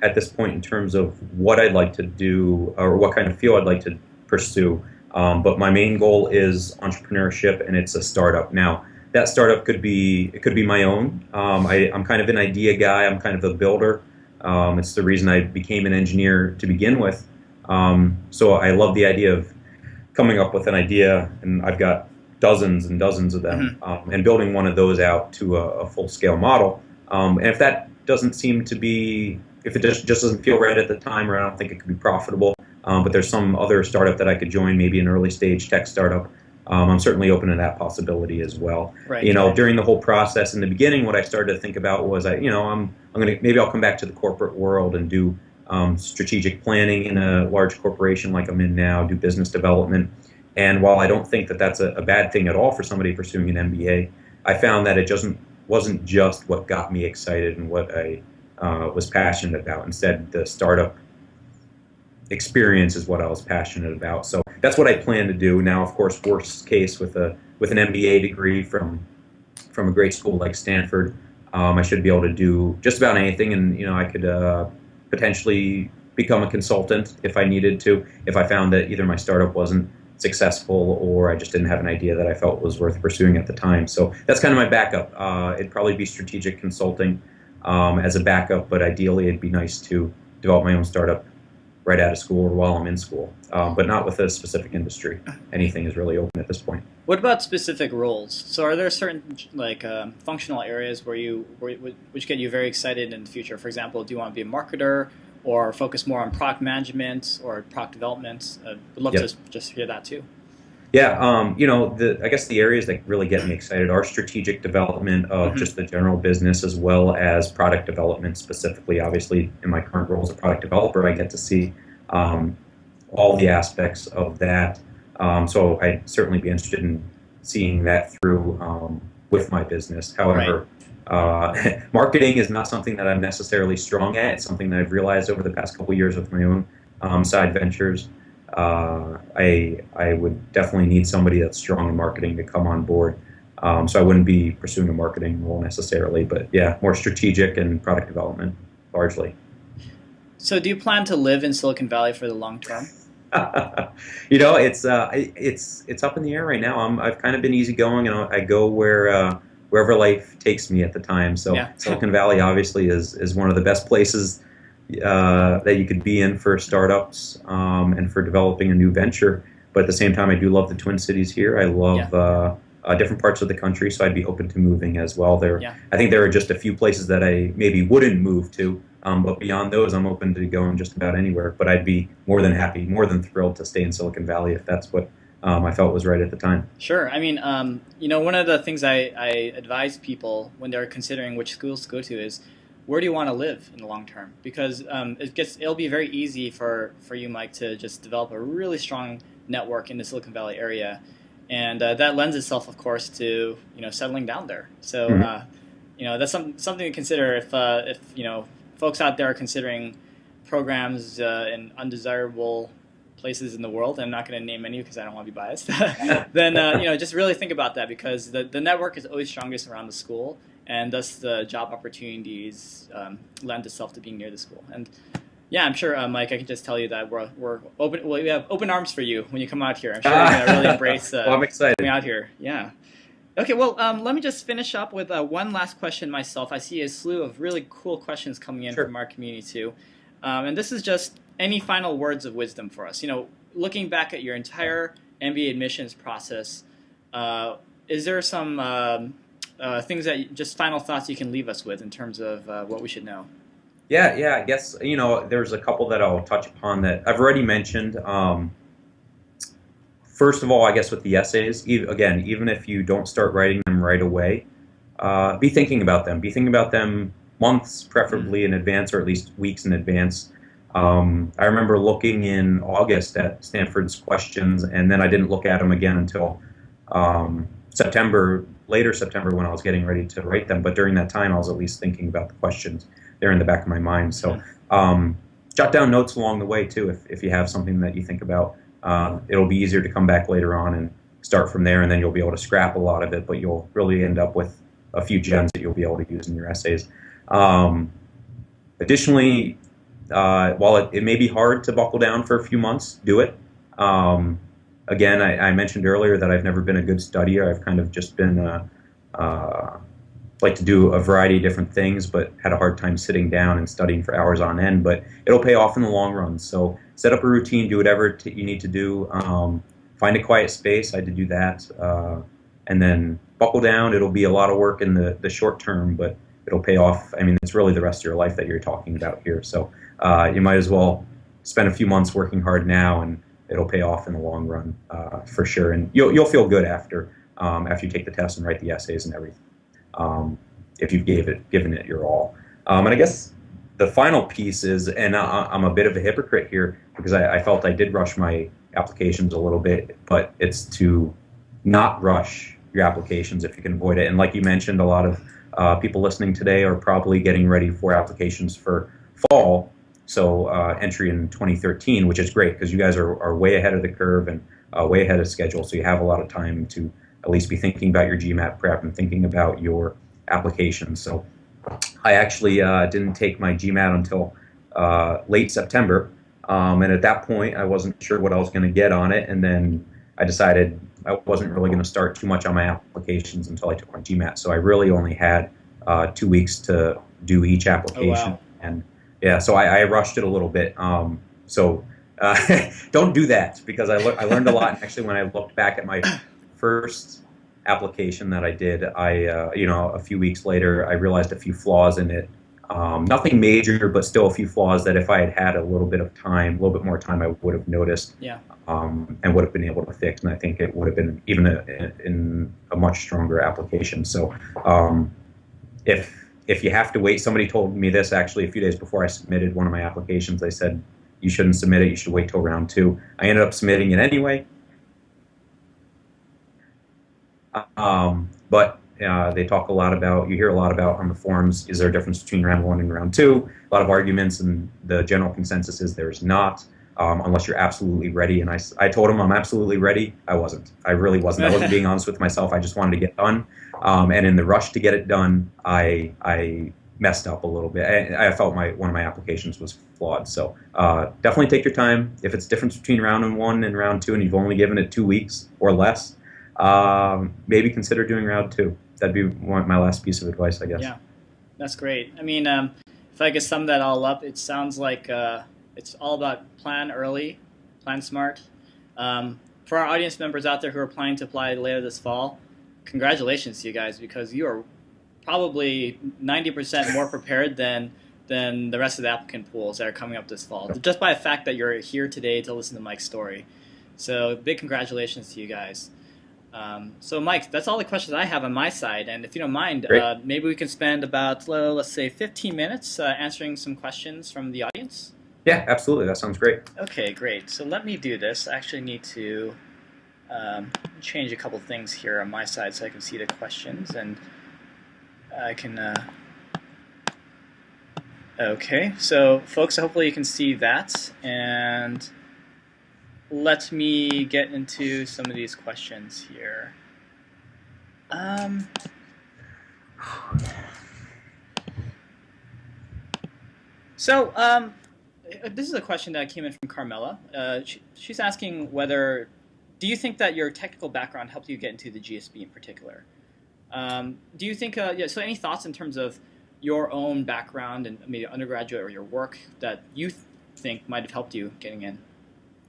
at this point in terms of what I'd like to do or what kind of field I'd like to pursue. But my main goal is entrepreneurship, and it's a startup. Now, that startup could be my own. I'm kind of an idea guy. I'm kind of a builder. It's the reason I became an engineer to begin with. So I love the idea of coming up with an idea, and I've got dozens and dozens of them, and building one of those out to a full-scale model. And if that doesn't seem to be, if it just doesn't feel right at the time, or I don't think it could be profitable, but there's some other startup that I could join, maybe an early-stage tech startup, I'm certainly open to that possibility as well. Right. During the whole process in the beginning, what I started to think about was, maybe I'll come back to the corporate world and do strategic planning in a large corporation like I'm in now, do business development. And while I don't think that that's a bad thing at all for somebody pursuing an MBA, I found that it wasn't just what got me excited and what I was passionate about. Instead, the startup experience is what I was passionate about. So that's what I plan to do. Now, of course, worst case with an MBA degree from a great school like Stanford, I should be able to do just about anything, and I could potentially become a consultant if I needed to, if I found that either my startup wasn't successful or I just didn't have an idea that I felt was worth pursuing at the time. So that's kind of my backup. It'd probably be strategic consulting as a backup, but ideally it'd be nice to develop my own startup right out of school or while I'm in school, but not with a specific industry. Anything is really open at this point. What about specific roles? So are there certain functional areas which get you very excited in the future? For example, do you want to be a marketer or focus more on product management or product development? Would love to just hear that too. Yeah, I guess the areas that really get me excited are strategic development of just the general business, as well as product development specifically. Obviously, in my current role as a product developer, I get to see all the aspects of that. So I'd certainly be interested in seeing that through with my business. However, marketing is not something that I'm necessarily strong at. It's something that I've realized over the past couple of years with my own side ventures. I would definitely need somebody that's strong in marketing to come on board. So I wouldn't be pursuing a marketing role necessarily, but yeah, more strategic and product development largely. So do you plan to live in Silicon Valley for the long term? It's up in the air right now. I've kind of been easygoing, and I go wherever life takes me at the time. So Silicon Valley obviously is one of the best places that you could be in for startups and for developing a new venture. But at the same time, I do love the Twin Cities here. I love different parts of the country, so I'd be open to moving as well. I think there are just a few places that I maybe wouldn't move to, but beyond those, I'm open to going just about anywhere. But I'd be more than happy, more than thrilled to stay in Silicon Valley if that's what I felt was right at the time. Sure. I mean, one of the things I advise people when they're considering which schools to go to is, where do you want to live in the long term? Because it'll be very easy for you, Mike, to just develop a really strong network in the Silicon Valley area, and that lends itself, of course, to settling down there. So that's something to consider if folks out there are considering programs in undesirable places in the world. I'm not going to name any because I don't want to be biased. Then just really think about that, because the network is always strongest around the school. And thus the job opportunities lend itself to being near the school. And yeah, I'm sure, Mike, I can just tell you that we're open. Well, we have open arms for you when you come out here. I'm sure you're going to really embrace I'm excited. coming out here. Yeah. Okay, well, let me just finish up with one last question myself. I see a slew of really cool questions coming in from our community too. And this is just any final words of wisdom for us. Looking back at your entire MBA admissions process, is there some things just final thoughts you can leave us with in terms of what we should know? Yeah, I guess, there's a couple that I'll touch upon that I've already mentioned. First of all, I guess with the essays, even if you don't start writing them right away, be thinking about them. Be thinking about them months, preferably in advance, or at least weeks in advance. I remember looking in August at Stanford's questions, and then I didn't look at them again until later September, when I was getting ready to write them. But during that time, I was at least thinking about the questions. They're in the back of my mind. So jot down notes along the way, too, if you have something that you think about. It'll be easier to come back later on and start from there, and then you'll be able to scrap a lot of it, but you'll really end up with a few gems that you'll be able to use in your essays. Additionally, while it may be hard to buckle down for a few months, do it. Again, I mentioned earlier that I've never been a good studier. I've kind of just been like to do a variety of different things, but had a hard time sitting down and studying for hours on end. But it'll pay off in the long run. So set up a routine, do whatever you need to do. Find a quiet space. I had to do that, and then buckle down. It'll be a lot of work in the short term, but it'll pay off. I mean, it's really the rest of your life that you're talking about here. So you might as well spend a few months working hard now, and it'll pay off in the long run for sure. And you'll feel good after you take the test and write the essays and everything. If you've given it your all. And I guess the final piece is, and I'm a bit of a hypocrite here because I felt I did rush my applications a little bit, but it's to not rush your applications if you can avoid it. And like you mentioned, a lot of people listening today are probably getting ready for applications for fall, so entry in 2013, which is great because you guys are way ahead of the curve and way ahead of schedule, so you have a lot of time to at least be thinking about your GMAT prep and thinking about your application. So I actually didn't take my GMAT until late September, and at that point I wasn't sure what I was going to get on it, and then I decided I wasn't really going to start too much on my applications until I took my GMAT. So I really only had 2 weeks to do each application. Oh, wow. And yeah, so I rushed it a little bit. So don't do that because I learned a lot. And actually, when I looked back at my first application that I did, a few weeks later, I realized a few flaws in it. Nothing major, but still a few flaws that if I had had a little bit more time, I would have noticed. Yeah. And would have been able to fix. And I think it would have been even in a much stronger application. So if you have to wait, somebody told me this actually a few days before I submitted one of my applications. They said, you shouldn't submit it, you should wait till round 2. I ended up submitting it anyway. But they talk a lot about, you hear a lot about on the forums, is there a difference between round 1 and round 2? A lot of arguments, and the general consensus is there's not, unless you're absolutely ready. And I told them I'm absolutely ready. I wasn't. I really wasn't. I wasn't being honest with myself. I just wanted to get done. And in the rush to get it done, I messed up a little bit. I felt one of my applications was flawed. So definitely take your time. If it's difference between round 1 and round 2 and you've only given it 2 weeks or less, maybe consider doing round 2. That'd be my last piece of advice, I guess. Yeah, that's great. I mean, if I could sum that all up, it sounds like it's all about plan early, plan smart. For our audience members out there who are planning to apply later this fall, congratulations to you guys, because you are probably 90% more prepared than the rest of the applicant pools that are coming up this fall, just by the fact that you're here today to listen to Mike's story. So big congratulations to you guys. So Mike, that's all the questions I have on my side, and if you don't mind, maybe we can spend about, let's say, 15 minutes answering some questions from the audience. Yeah, absolutely. That sounds great. Okay, great. So let me do this. I actually need to change a couple things here on my side so I can see the questions, and I can... Okay, so folks, hopefully you can see that, and let me get into some of these questions here. This is a question that came in from Carmela. She's asking do you think that your technical background helped you get into the GSB in particular? Do you think, so any thoughts in terms of your own background and maybe undergraduate or your work that you think might have helped you getting in?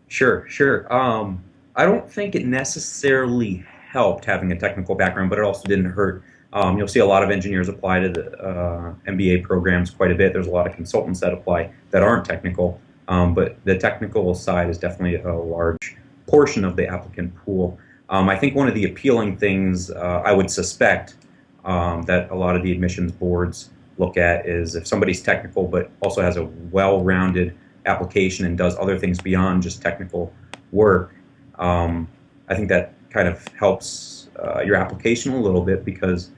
Sure. I don't think it necessarily helped having a technical background, but it also didn't hurt. You'll see a lot of engineers apply to the MBA programs quite a bit. There's a lot of consultants that apply that aren't technical, but the technical side is definitely a large portion of the applicant pool. I think one of the appealing things I would suspect that a lot of the admissions boards look at is if somebody's technical but also has a well-rounded application and does other things beyond just technical work. I think that kind of helps your application a little bit because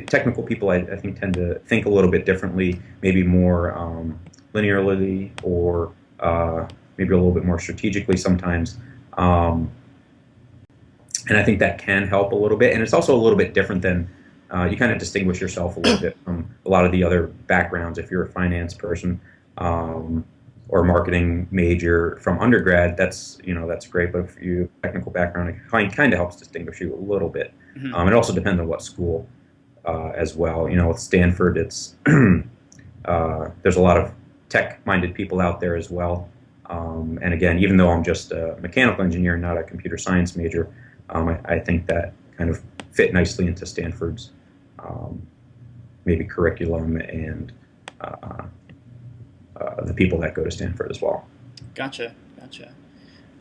technical people, I think, tend to think a little bit differently, maybe more linearly or maybe a little bit more strategically sometimes. And I think that can help a little bit. And it's also a little bit different than you kind of distinguish yourself a little bit from a lot of the other backgrounds. If you're a finance person or a marketing major from undergrad, that's great. But if you have a technical background, it kind of helps distinguish you a little bit. Mm-hmm. It also depends on what school as well. With Stanford, it's there's a lot of tech-minded people out there as well. And again, even though I'm just a mechanical engineer, not a computer science major, I think that kind of fit nicely into Stanford's um, maybe curriculum and the people that go to Stanford as well. Gotcha, gotcha.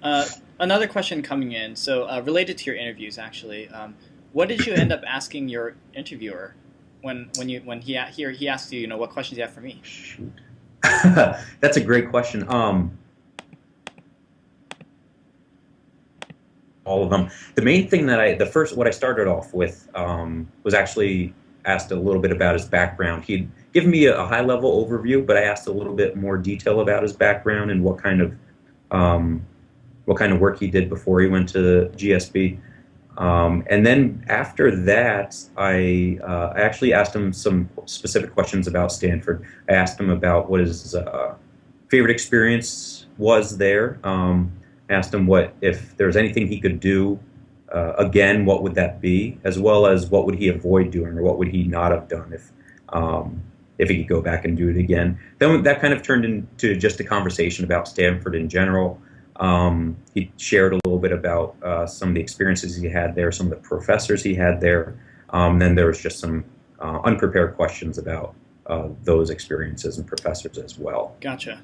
Uh, Another question coming in. So related to your interviews, actually, what did you end up asking your interviewer when he asked you, what questions you have for me? Shoot. That's a great question. All of them. The main thing what I started off with was actually asked a little bit about his background. He'd given me a high level overview, but I asked a little bit more detail about his background and um, what kind of work he did before he went to GSB. And then after that, I actually asked him some specific questions about Stanford. I asked him about what his favorite experience was there. Asked him if there's anything he could do again, what would that be, as well as what would he avoid doing or what would he not have done if he could go back and do it again. Then that kind of turned into just a conversation about Stanford in general. He shared a little bit about some of the experiences he had there, some of the professors he had there. Then there was just some unprepared questions about those experiences and professors as well. Gotcha.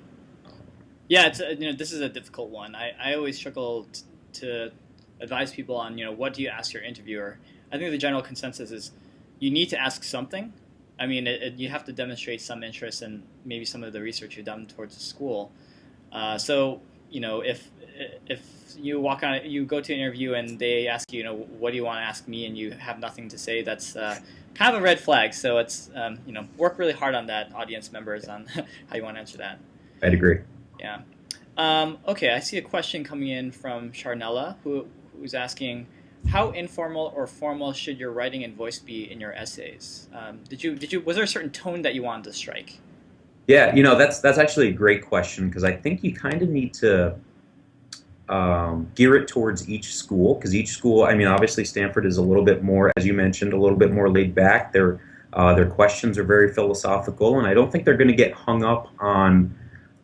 Yeah, this is a difficult one. I always struggle to advise people on what do you ask your interviewer. I think the general consensus is you need to ask something. I mean, you have to demonstrate some interest in maybe some of the research you've done towards the school. So if you you go to an interview and they ask you, what do you want to ask me, and you have nothing to say, that's kind of a red flag. So it's work really hard on that, audience members, on how you want to answer that. I'd agree. Yeah. Okay, I see a question coming in from Charnella, who's asking, how informal or formal should your writing and voice be in your essays? Was there a certain tone that you wanted to strike? Yeah, that's actually a great question because I think you kind of need to gear it towards each school because each school, I mean, obviously Stanford is a little bit more, as you mentioned, a little bit more laid back. Their questions are very philosophical, and I don't think they're going to get hung up on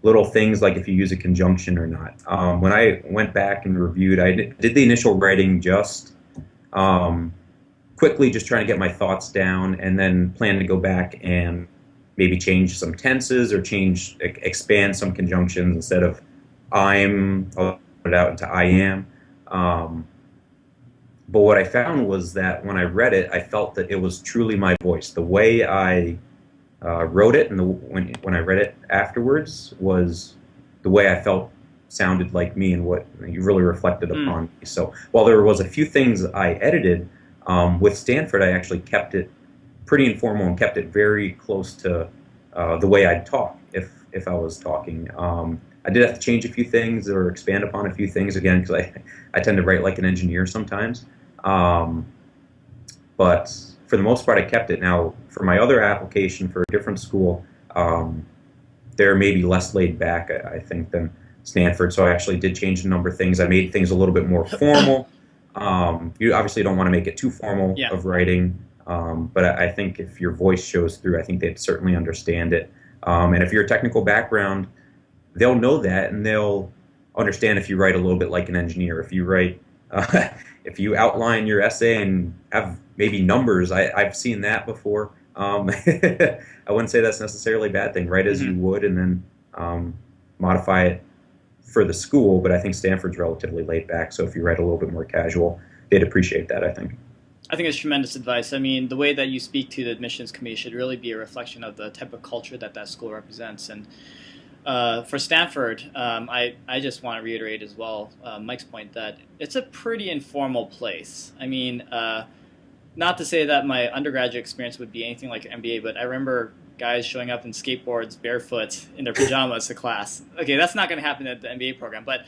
little things like if you use a conjunction or not. When I went back and reviewed, I did the initial writing just quickly, just trying to get my thoughts down, and then plan to go back and maybe change some tenses or expand some conjunctions instead of I'm, I'll put it out into I am. But what I found was that when I read it, I felt that it was truly my voice. The way I wrote it and when I read it afterwards was the way I felt sounded like me and what you really reflected upon me. So while there was a few things I edited, with Stanford, I actually kept it pretty informal and kept it very close to the way I'd talk if I was talking. I did have to change a few things or expand upon a few things again because I tend to write like an engineer sometimes. But for the most part, I kept it. Now, for my other application for a different school, they're maybe less laid back, I think, than Stanford. So I actually did change a number of things. I made things a little bit more formal. You obviously don't want to make it too formal of writing, but I think if your voice shows through, I think they'd certainly understand it. And if you're a technical background, they'll know that, and they'll understand if you write a little bit like an engineer. If you write, if you outline your essay and have maybe numbers, I've seen that before. I wouldn't say that's necessarily a bad thing. Write as you would, and then modify it for the school. But I think Stanford's relatively laid back, so if you write a little bit more casual, they'd appreciate that, I think. I think it's tremendous advice. I mean, the way that you speak to the admissions committee should really be a reflection of the type of culture that school represents. And for Stanford, I just want to reiterate as well Mike's point that it's a pretty informal place. I mean, not to say that my undergraduate experience would be anything like an MBA, but I remember guys showing up in skateboards barefoot in their pajamas to class. Okay, that's not going to happen at the MBA program, but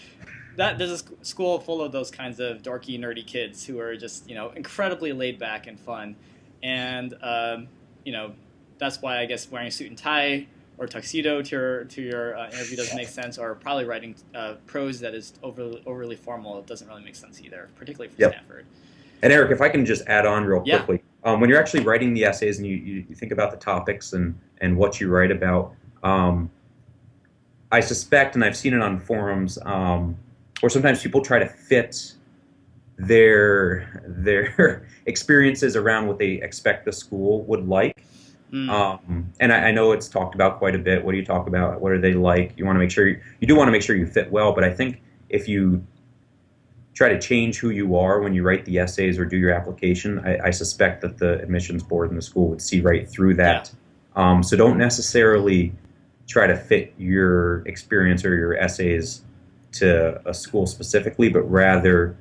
there's a school full of those kinds of dorky, nerdy kids who are just incredibly laid back and fun, and that's why I guess wearing a suit and tie or tuxedo to your interview doesn't make sense, or probably writing prose that is overly formal. It doesn't really make sense either, particularly for Stanford. And Eric, if I can just add on real Yeah. quickly, when you're actually writing the essays and you think about the topics and what you write about, um, I suspect, and I've seen it on forums, where sometimes people try to fit their experiences around what they expect the school would like. Mm, And I know it's talked about quite a bit. What do you talk about? What are they like? You want to make sure you do want to make sure you fit well. But I think if you try to change who you are when you write the essays or do your application, I suspect that the admissions board in the school would see right through yeah. that. So don't necessarily try to fit your experience or your essays to a school specifically, but rather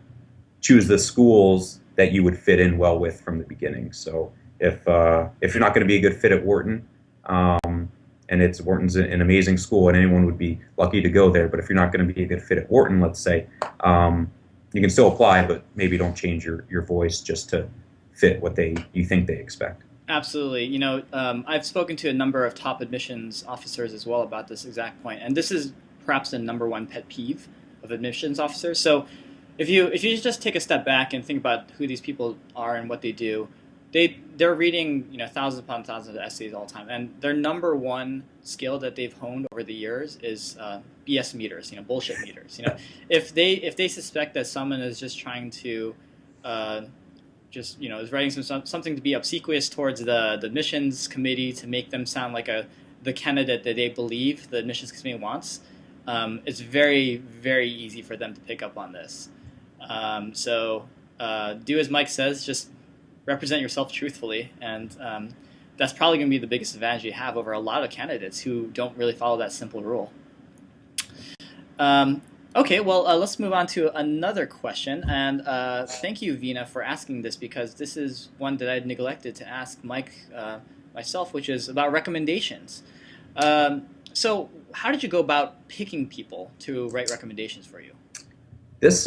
choose the schools that you would fit in well with from the beginning. So if you're not going to be a good fit at Wharton, and Wharton's an amazing school, and anyone would be lucky to go there. But if you're not going to be a good fit at Wharton, let's say, you can still apply, but maybe don't change your voice just to fit what you think they expect. Absolutely. I've spoken to a number of top admissions officers as well about this exact point, and this is perhaps the number one pet peeve of admissions officers. So, if you just take a step back and think about who these people are and what they do, they're reading thousands upon thousands of essays all the time, and their number one skill that they've honed over the years is BS meters, bullshit meters. If they suspect that someone is just trying to is writing something to be obsequious towards the admissions committee to make them sound like the candidate that they believe the admissions committee wants, it's very, very easy for them to pick up on this. Do as Mike says, just represent yourself truthfully, and that's probably going to be the biggest advantage you have over a lot of candidates who don't really follow that simple rule. Okay, well, let's move on to another question, and thank you, Vina, for asking this, because this is one that I had neglected to ask Mike myself, which is about recommendations. So how did you go about picking people to write recommendations for you? This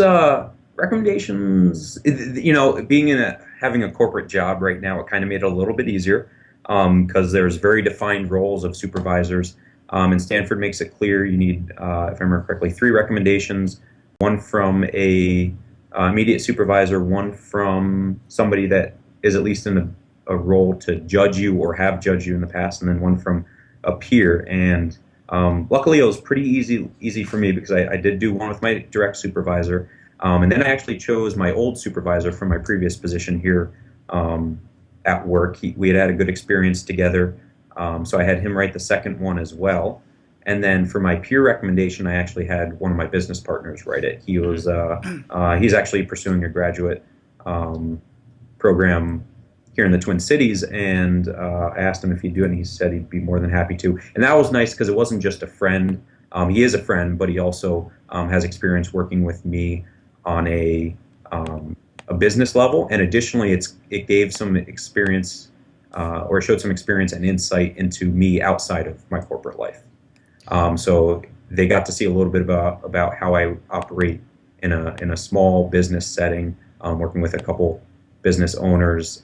recommendations, being having a corporate job right now, it kind of made it a little bit easier because there's very defined roles of supervisors. And Stanford makes it clear you need, if I remember correctly, 3 recommendations: one from a immediate supervisor, one from somebody that is at least in a role to judge you or have judged you in the past, and then one from a peer. And luckily, it was pretty easy for me because I did do one with my direct supervisor, and then I actually chose my old supervisor from my previous position here at work. We had a good experience together. So I had him write the second one as well. And then for my peer recommendation, I actually had one of my business partners write it. He's actually pursuing a graduate program here in the Twin Cities, and I asked him if he'd do it, and he said he'd be more than happy to. And that was nice because it wasn't just a friend. He is a friend, but he also has experience working with me on a business level. And additionally, it gave some experience or showed some experience and insight into me outside of my corporate life. So they got to see a little bit about how I operate in a small business setting, working with a couple business owners,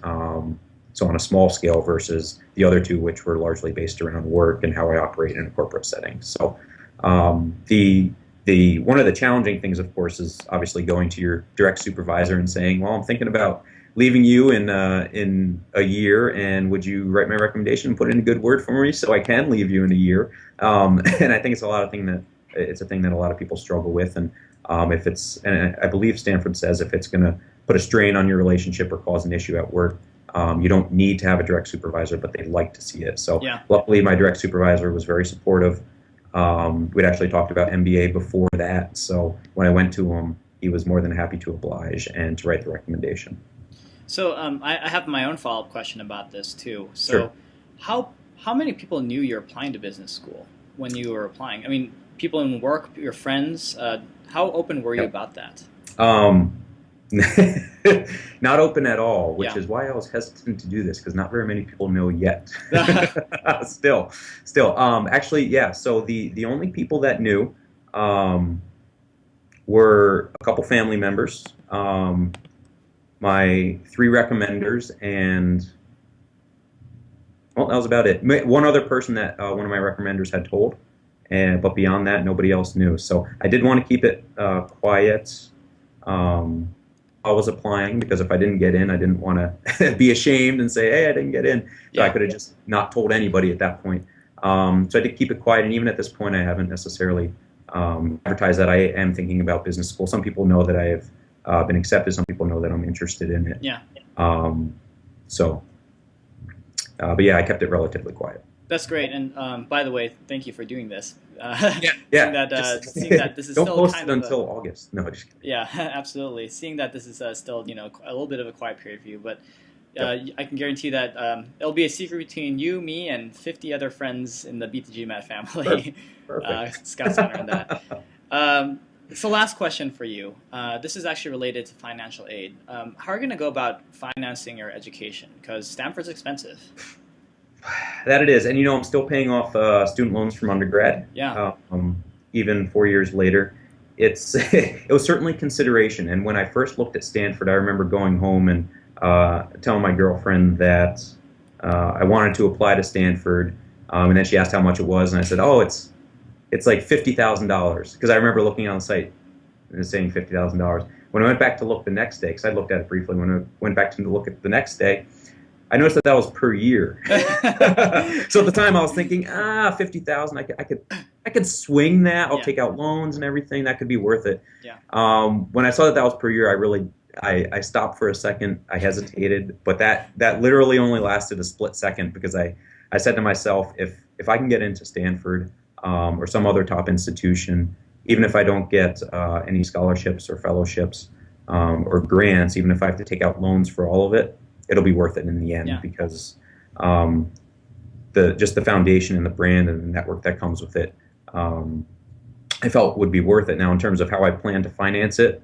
so on a small scale versus the other two, which were largely based around work and how I operate in a corporate setting. So the one of the challenging things, of course, is obviously going to your direct supervisor and saying, well, I'm thinking about leaving you in a year, and would you write my recommendation and put in a good word for me so I can leave you in a year? And I think it's a thing that a lot of people struggle with. And and I believe Stanford says if it's going to put a strain on your relationship or cause an issue at work, you don't need to have a direct supervisor, but they'd like to see it. So Yeah. luckily, my direct supervisor was very supportive. We'd actually talked about MBA before that, so when I went to him, he was more than happy to oblige and to write the recommendation. So I have my own follow-up question about this too. So Sure. how many people knew you're applying to business school when you were applying? I mean, people in work, your friends. How open were you about that? Not open at all, which Yeah. is why I was hesitant to do this, because not very many people know yet. Still, actually, yeah. So the only people that knew were a couple family members, my 3 recommenders, and well, that was about it. One other person that one of my recommenders had told, but beyond that, nobody else knew. So I did want to keep it quiet. I was applying, because if I didn't get in, I didn't want to be ashamed and say, hey, I didn't get in. So I Yeah. could have just not told anybody at that point. So I did keep it quiet, and even at this point, I haven't necessarily advertised that I am thinking about business school. Some people know that I have been accepted. Some people know that I'm interested in it. Yeah. Um, so, but yeah, I kept it relatively quiet. That's great. And by the way, thank you for doing this. Yeah, Seeing yeah. that, Just seeing that this is don't still post kind it of until August. No, just kidding. yeah, absolutely. Seeing that this is still, a little bit of a quiet period for you, but Yep. I can guarantee that it'll be a secret between you, me, and 50 other friends in the Beat the GMAT family. Perfect. Scott's honoring that. Um, so last question for you. This is actually related to financial aid. How are you going to go about financing your education? Because Stanford's expensive. That it is, and I'm still paying off student loans from undergrad. Yeah. Even 4 years later, it was certainly consideration. And when I first looked at Stanford, I remember going home and telling my girlfriend that I wanted to apply to Stanford, and then she asked how much it was, and I said, "Oh, it's like $50,000," because I remember looking on the site and it was saying $50,000. When I went back to look the next day, because I looked at it briefly, when I went back to look at the next day, I noticed that was per year. So at the time I was thinking, 50,000, I could swing that. I'll Yeah. take out loans and everything. That could be worth it. Yeah. When I saw that was per year, I stopped for a second. I hesitated, but that literally only lasted a split second, because I said to myself, if I can get into Stanford or some other top institution, even if I don't get any scholarships or fellowships or grants, even if I have to take out loans for all of it, it'll be worth it in the end, Yeah. because just the foundation and the brand and the network that comes with it, I felt would be worth it. Now, in terms of how I plan to finance it,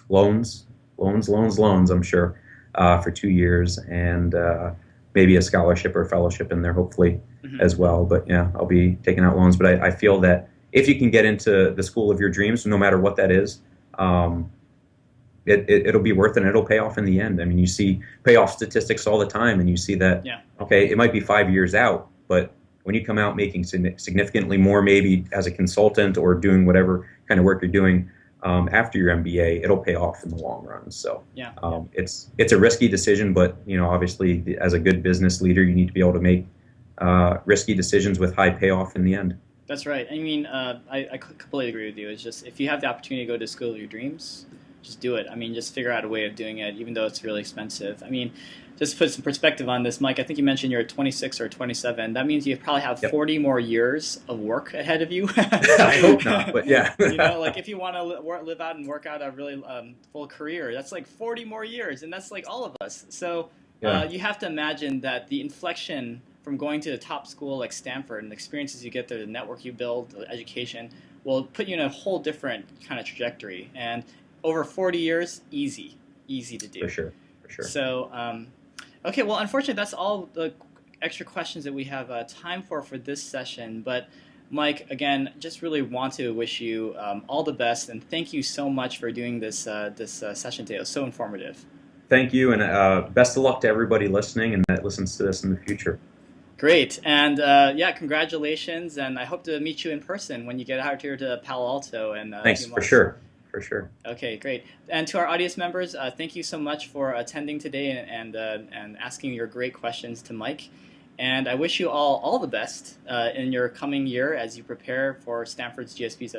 loans, I'm sure, for 2 years, and maybe a scholarship or a fellowship in there, hopefully, as well. But yeah, I'll be taking out loans. But I feel that if you can get into the school of your dreams, no matter what that is, it'll be worth it, and it'll pay off in the end. I mean, you see payoff statistics all the time, and you see that, Yeah. okay, it might be 5 years out, but when you come out making significantly more, maybe as a consultant or doing whatever kind of work you're doing after your MBA, it'll pay off in the long run. So Yeah. it's a risky decision, but obviously, as a good business leader, you need to be able to make risky decisions with high payoff in the end. That's right. I mean, I completely agree with you. It's just, if you have the opportunity to go to school of your dreams, just do it. I mean, just figure out a way of doing it, even though it's really expensive. I mean, just to put some perspective on this, Mike, I think you mentioned you're 26 or 27. That means you probably have Yep. 40 more years of work ahead of you. I hope not, but yeah. Like if you want to live out and work out a really full career, that's like 40 more years, and that's like all of us. So Yeah. you have to imagine that the inflection from going to the top school like Stanford and the experiences you get there, the network you build, the education, will put you in a whole different kind of trajectory. And over 40 years, easy to do. For sure. So, okay, well, unfortunately, that's all the extra questions that we have time for this session. But Mike, again, just really want to wish you all the best, and thank you so much for doing this session today. It was so informative. Thank you, and best of luck to everybody listening and that listens to this in the future. Great, and yeah, congratulations, and I hope to meet you in person when you get out here to Palo Alto in a Thanks, few for months. sure. For sure. Okay, great. And to our audience members, thank you so much for attending today and asking your great questions to Mike. And I wish you all the best in your coming year as you prepare for Stanford's GSB's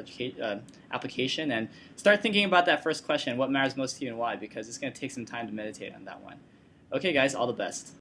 application, and start thinking about that first question, what matters most to you and why, because it's going to take some time to meditate on that one. Okay, guys, all the best.